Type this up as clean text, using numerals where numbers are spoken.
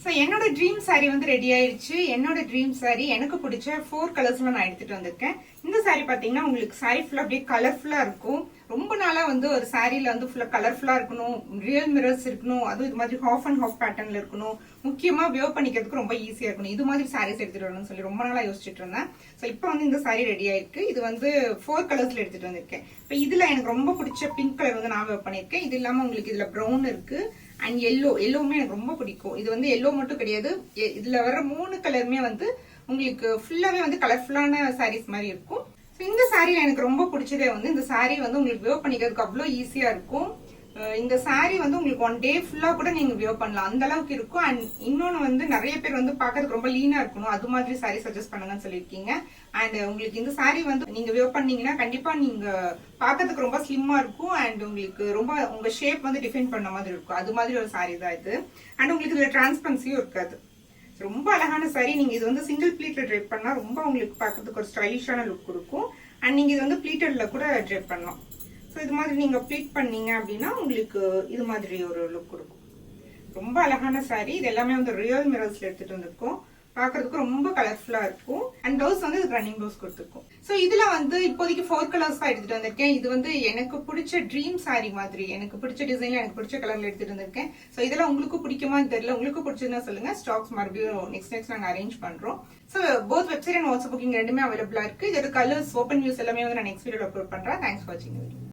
So என்னோட dream sorry வந்து ready ஆயிடுச்சு. என்னோட ட்ரீம் சாரி எனக்கு பிடிச்ச 4 கலர்ஸ்ல நான் எடுத்துட்டு வந்திருக்கேன். இந்த சாரி பாத்தீங்கன்னா உங்களுக்கு சாரி ஃபுல்லா அப்படியே கலர்ஃபுல்லா இருக்கும். ரொம்ப நாளா வந்து ஒரு சாரில வந்து ஃபுல்லா கலர்ஃபுல்லா இருக்கணும், ரியல் மிரர்ஸ் இருக்கணும், அதுவும் இது மாதிரி ஹாஃப் அண்ட் ஹாஃப் பேட்டர்ன்ல இருக்கணும், முக்கியமா வியர் பண்ணிக்கிறதுக்கு ரொம்ப ஈஸியா இருக்கணும். இது மாதிரி சாரீஸ் எடுத்துட்டு வரணும்னு சொல்லி ரொம்ப நாளா யோசிச்சுட்டு இருந்தேன். ஸோ இப்போ வந்து இந்த சாரி ரெடி ஆயிருக்கு. இது வந்து 4 கலர்ஸ்ல எடுத்துட்டு வந்திருக்கேன். இப்போ இதுல எனக்கு ரொம்ப பிடிச்ச பிங்க் கலர் வந்து நான் வியர் பண்ணிருக்கேன். இது இல்லாம உங்களுக்கு இதுல ப்ரௌன் இருக்கு அண்ட் எல்லோவுமே எனக்கு ரொம்ப பிடிக்கும். இது வந்து எல்லோ மட்டும் கிடையாது, இதுல வர 3 கலருமே வந்து உங்களுக்கு ஃபுல்லாவே வந்து கலர்ஃபுல்லான சாரீஸ் மாதிரி இருக்கும். இந்த சாரியில எனக்கு ரொம்ப பிடிச்சதே வந்து இந்த சாரி வந்து உங்களுக்கு வியர் பண்ணிக்கிறதுக்கு அவ்வளவு ஈஸியா இருக்கும். இந்த சாரி வந்து உங்களுக்கு 1 டே ஃபுல்லா கூட நீங்க வியர் பண்ணலாம், அந்த அளவுக்கு இருக்கும். அண்ட் இன்னொன்னு வந்து நிறைய பேர் வந்து பாக்கிறதுக்கு ரொம்ப லீனா இருக்கணும், அது மாதிரி சாரி சஜஸ்ட் பண்ணுங்கன்னு சொல்லியிருக்கீங்க. அண்ட் உங்களுக்கு இந்த சாரி வந்து நீங்க வியர் பண்ணீங்கன்னா கண்டிப்பா நீங்க பாக்கிறதுக்கு ரொம்ப ஸ்லிம்மா இருக்கும். அண்ட் உங்களுக்கு ரொம்ப உங்க ஷேப் வந்து டிஃபைன் பண்ண மாதிரி இருக்கும். அது மாதிரி ஒரு சாரி தான் இது. அண்ட் உங்களுக்கு இதுல டிரான்ஸ்பரன்சியும் இருக்காது. ரொம்ப அழகான சாரி. நீங்க இது வந்து சிங்கிள் ப்ளீட்ல ட்ரைப் பண்ணா ரொம்ப உங்களுக்கு பார்க்கிறதுக்கு ஒரு ஸ்டைலிஷான லுக் கொடுக்கும். அண்ட் நீங்க இது வந்து ப்ளீட்டட்ல கூட ட்ரைப் பண்ணலாம். ஸோ இது மாதிரி நீங்க ப்ளீட் பண்ணீங்க அப்படின்னா உங்களுக்கு இது மாதிரி ஒரு லுக் கொடுக்கும். ரொம்ப அழகான சாரி. இது எல்லாமே வந்து ரியல் மிரர்ஸ்ல எடுத்துட்டு வந்திருக்கோம். பாக்குறதுக்கு ரொம்ப கலர்ஃபுல்லா இருக்கும். அண்ட் ப்ளவுஸ் வந்து ரன்னிங் ப்ளவுஸ் கொடுத்துருக்கும். ஸோ இதுல வந்து இப்போதைக்கு 4 கலர்ஸ் தான் எடுத்துட்டு வந்திருக்கேன். இது வந்து எனக்கு பிடிச்ச ட்ரீம் சாரி மாதிரி, எனக்கு பிடிச்ச டிசைன்ல எனக்கு பிடிச்ச கலர்ல எடுத்துட்டு வந்திருக்கேன். ஸோ இதெல்லாம் உங்களுக்கு பிடிக்குமான்னு தெரியல. உங்களுக்கு பிடிச்சதுன்னா சொல்லுங்க. ஸ்டாக்ஸ் மறுபடியும் நெக்ஸ்ட் நாங்க அரேஞ்ச் பண்றோம். So both website and WhatsApp booking ரெண்டுமே அவைலபிளா இருக்கு. இதோட கலர்ஸ் ஓப்பன் வியூஸ் எல்லாமே வந்து நான் நெக்ஸ்ட் வீடியோல அப்லோட் பண்றேன். தேங்க்ஸ் ஃபார் வாட்சிங்.